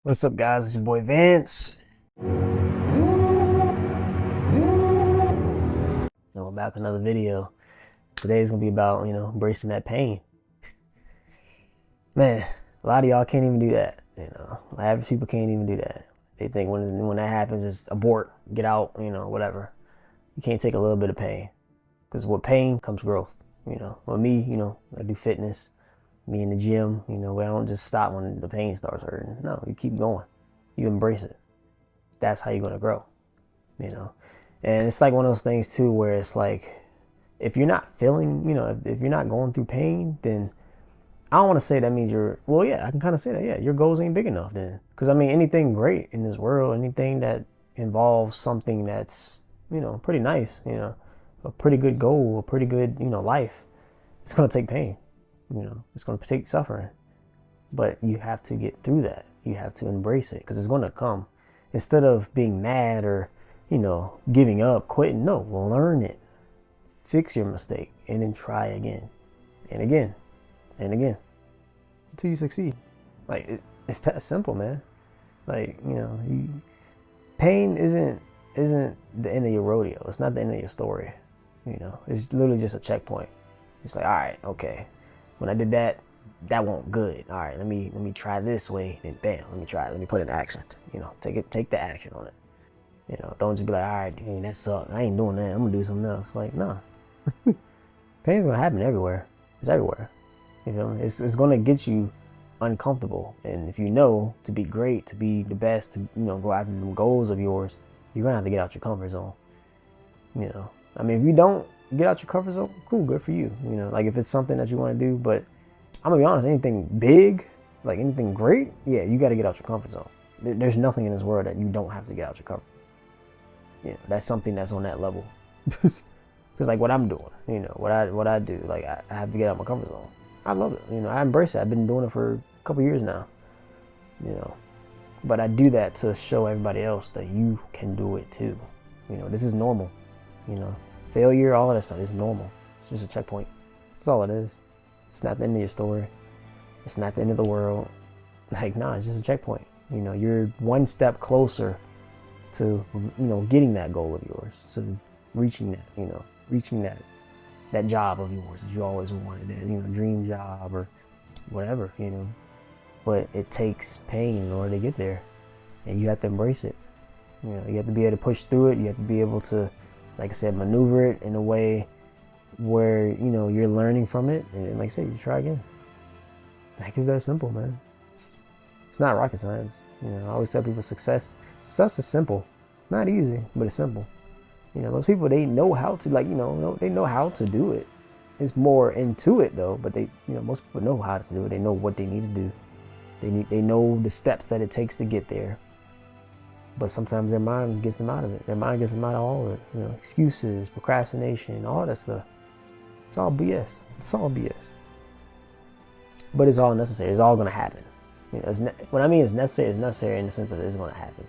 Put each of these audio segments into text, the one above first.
What's up, guys? It's your boy Vance. We're back with another video. Today's gonna be about, embracing that pain. Man, a lot of y'all can't even do that. Average people can't even do that. They think when that happens, it's abort, get out, whatever. You can't take a little bit of pain, because with pain comes growth. With me, I do fitness. Me in the gym, we don't just stop when the pain starts hurting. No, you keep going. You embrace it. That's how you're gonna grow. And it's like one of those things too, where it's like, if you're not feeling, if you're not going through pain, then I don't want to say that means well, yeah, I can kind of say that, yeah, your goals ain't big enough then. Because I mean, anything great in this world, anything that involves something that's, pretty nice, a pretty good goal, a pretty good, life, it's going to take pain, it's going to take suffering. But you have to get through that. You have to embrace it, because it's going to come. Instead of being mad or, giving up, quitting, no, learn it. Fix your mistake and then try again and again and again until you succeed. Like, it's that simple, man. Like, pain isn't the end of your rodeo. It's not the end of your story. It's literally just a checkpoint. It's like, all right, okay, when I did that, that won't good. All right, let me try this way. Then bam, let me try it. Let me put it in action. Take the action on it. Don't just be like, all right, dang, that sucked. I ain't doing that. I'm gonna do something else. Like, no. Pain's gonna happen everywhere. It's everywhere. It's gonna get you uncomfortable. And if to be great, to be the best, to go after the goals of yours, you're gonna have to get out your comfort zone. I mean, if you don't get out your comfort zone, cool, good for you. Like if it's something that you want to do. But I'm gonna be honest, anything big, like anything great, yeah, you got to get out your comfort zone. There's nothing in this world that you don't have to get out your comfort. That's something that's on that level. Because like what I'm doing, what I do, like I have to get out of my comfort zone. I love it. I embrace it. I've been doing it for a couple years now. But I do that to show everybody else that you can do it too. This is normal. Failure, all of that stuff is normal. It's just a checkpoint. That's all it is. It's not the end of your story. It's not the end of the world. Like, nah, it's just a checkpoint. You're one step closer to, getting that goal of yours, to reaching that job of yours that you always wanted, that, dream job or whatever, But it takes pain in order to get there, and you have to embrace it. You have to be able to push through it. You have to be able to, like I said, maneuver it in a way where, you're learning from it. And like I said, you try again. Like, it's that simple, man. It's not rocket science. I always tell people success is simple. It's not easy, but it's simple. Most people, they know how to, they know how to do it. It's more into it though, but most people know how to do it. They know what they need to do. They know the steps that it takes to get there. But sometimes their mind gets them out of it. Their mind gets them out of all of it. Excuses, procrastination, all that stuff. It's all BS. It's all BS. But it's all necessary. It's all going to happen. What I mean is necessary in the sense of it's going to happen.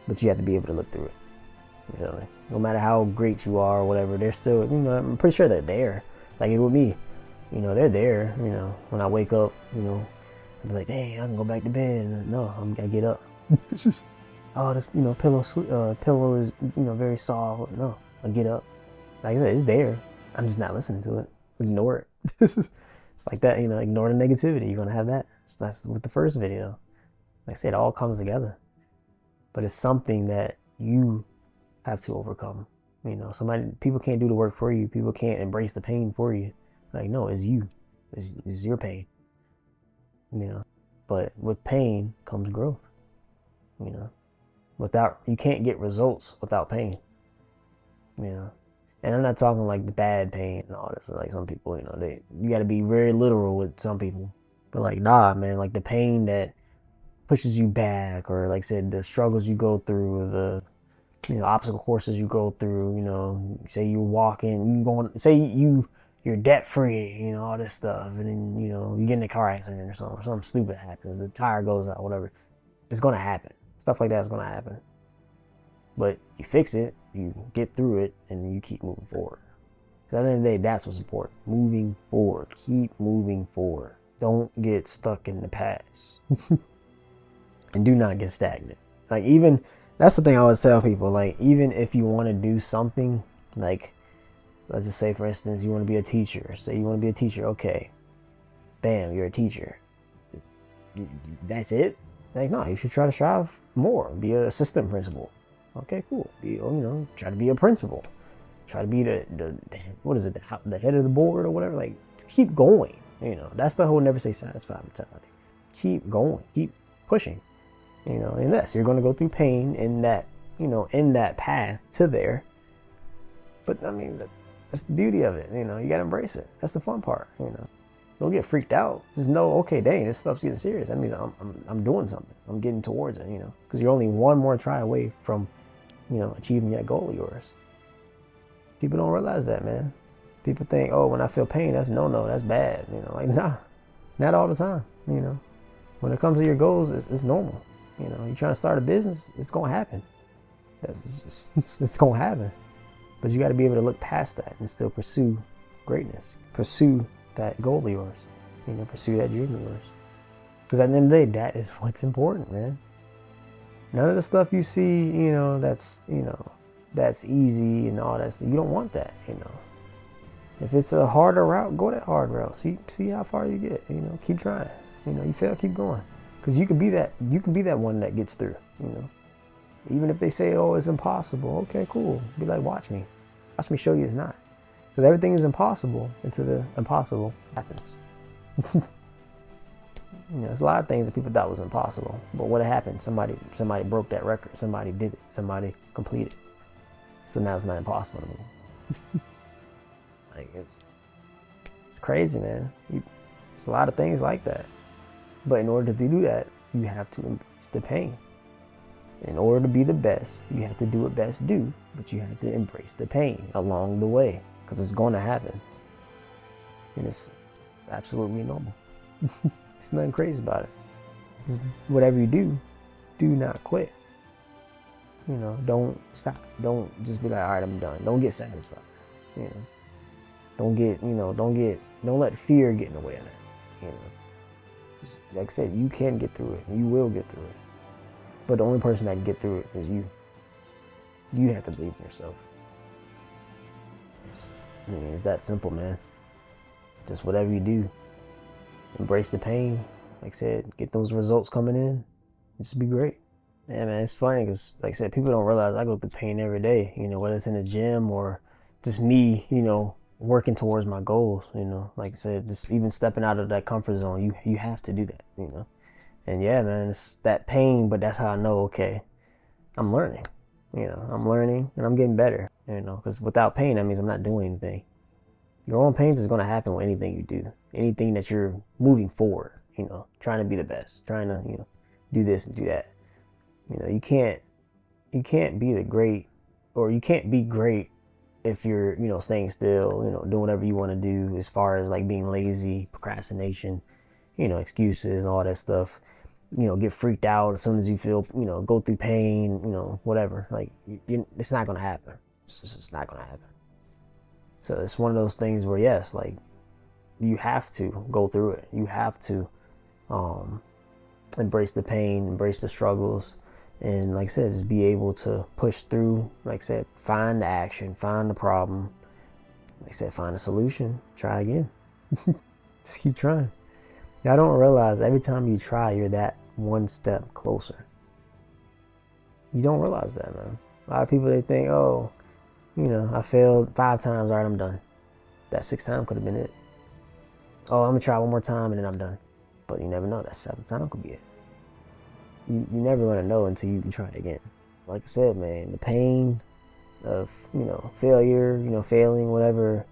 But you have to be able to look through it. No matter how great you are or whatever, they're still, I'm pretty sure they're there. Like with me, they're there. When I wake up, I'll be like, dang, I can go back to bed. No, I gotta get up. Oh, this, pillow is, very soft. No, I get up. Like I said, it's there. I'm just not listening to it. Ignore it. It's like that, ignore the negativity. You're gonna have that. So that's with the first video. Like I said, it all comes together. But it's something that you have to overcome. People can't do the work for you. People can't embrace the pain for you. Like, no, it's you. It's your pain. But with pain comes growth. You can't get results without pain. And I'm not talking like the bad pain and all this. Like some people, you got to be very literal with some people. But like, nah, man, like the pain that pushes you back, or like I said, the struggles you go through, the obstacle courses you go through. Say you're walking, you're debt free, all this stuff, and then you get in a car accident or something stupid happens, the tire goes out, whatever. It's gonna happen. Stuff like that is gonna happen. But you fix it, you get through it, and then you keep moving forward. Because at the end of the day, that's what's important. Moving forward. Keep moving forward. Don't get stuck in the past. and do not get stagnant. Like, even that's the thing I always tell people, like, even if you want to do something, like, let's just say, for instance, you want to be a teacher. Say you want to be a teacher. Okay, bam, you're a teacher. That's it? Like, no, you should try to strive more. Be an assistant principal. Okay, cool. Try to be a principal. Try to be the what is it, the head of the board or whatever. Like, keep going. That's the whole never say satisfied mentality. Keep going. Keep pushing. And yes, you're going to go through pain in that path to there. But I mean, that's the beauty of it. You got to embrace it. That's the fun part. Don't get freaked out. Just know, okay, dang, this stuff's getting serious. That means I'm doing something. I'm getting towards it. Because you're only one more try away from, achieving that goal of yours. People don't realize that, man. People think, oh, when I feel pain, that's that's bad. Like, nah, not all the time. When it comes to your goals, it's normal. You're trying to start a business, it's gonna happen. It's gonna happen. But you got to be able to look past that and still pursue greatness. Pursue that goal of yours. Pursue that dream of yours. Because at the end of the day, that is what's important, man. None of the stuff you see, that's easy and all that. You don't want that, If it's a harder route, go that hard route. See how far you get. Keep trying. You fail, keep going. Because you can be that one that gets through. Even if they say, oh, it's impossible. Okay, cool. Be like, watch me show you it's not. Because everything is impossible until the impossible happens. There's a lot of things that people thought was impossible, but what happened? Somebody broke that record. Somebody did it. Somebody completed. So now it's not impossible anymore. Like, it's crazy, man. It's a lot of things like that. But in order to do that, you have to embrace the pain. In order to be the best, you have to do what best do, but you have to embrace the pain along the way, because it's going to happen. And it's absolutely normal. There's nothing crazy about it. Just whatever you do, do not quit. Don't stop. Don't just be like, all right, I'm done. Don't get satisfied. Don't let fear get in the way of that. Just, like I said, you can get through it. You will get through it. But the only person that can get through it is you. You have to believe in yourself. It's that simple, man. Just whatever you do, embrace the pain. Like I said, get those results coming in. Just be great. Yeah, man, it's funny because, like I said, people don't realize I go through pain every day, whether it's in the gym or just me, working towards my goals, like I said, just even stepping out of that comfort zone, you have to do that, And yeah, man, it's that pain, but that's how I know, okay, I'm learning, I'm learning and I'm getting better, because without pain, that means I'm not doing anything. Your own pains is going to happen with anything you do, anything that you're moving forward, trying to be the best, trying to, do this and do that. You can't be the great, or you can't be great if you're, staying still, doing whatever you want to do, as far as like being lazy, procrastination, excuses and all that stuff. Get freaked out as soon as you feel, go through pain, whatever. Like, it's not going to happen. It's just not going to happen. So it's one of those things where, yes, like, you have to go through it. You have to embrace the pain, embrace the struggles. And like I said, just be able to push through. Like I said, find the action, find the problem. Like I said, find a solution. Try again. Just keep trying. I don't realize every time you try, you're that one step closer. You don't realize that, man. A lot of people, they think, oh, I failed 5 times. All right, I'm done. That 6th time could have been it. Oh, I'm going to try one more time and then I'm done. But you never know. That 7th time could be it. You never going to know until you try again. Like I said, man, the pain of, failure, failing, whatever,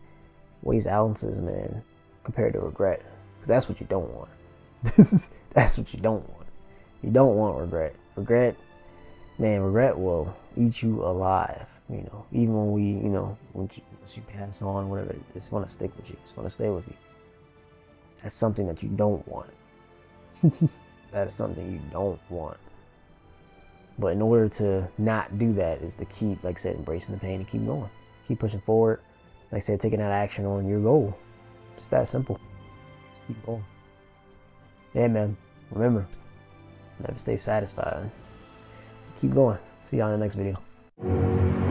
weighs ounces, man, compared to regret. Because that's what you don't want. That's what you don't want. You don't want regret. Regret will eat you alive, Even when once you pass on, whatever, it's going to stick with you. It's going to stay with you. That's something that you don't want. That is something you don't want. But in order to not do that is to keep, like I said, embracing the pain and keep going. Keep pushing forward. Like I said, taking that action on your goal. It's that simple. Just keep going. Yeah, man. Remember, Never stay satisfied. Keep going. See y'all in the next video.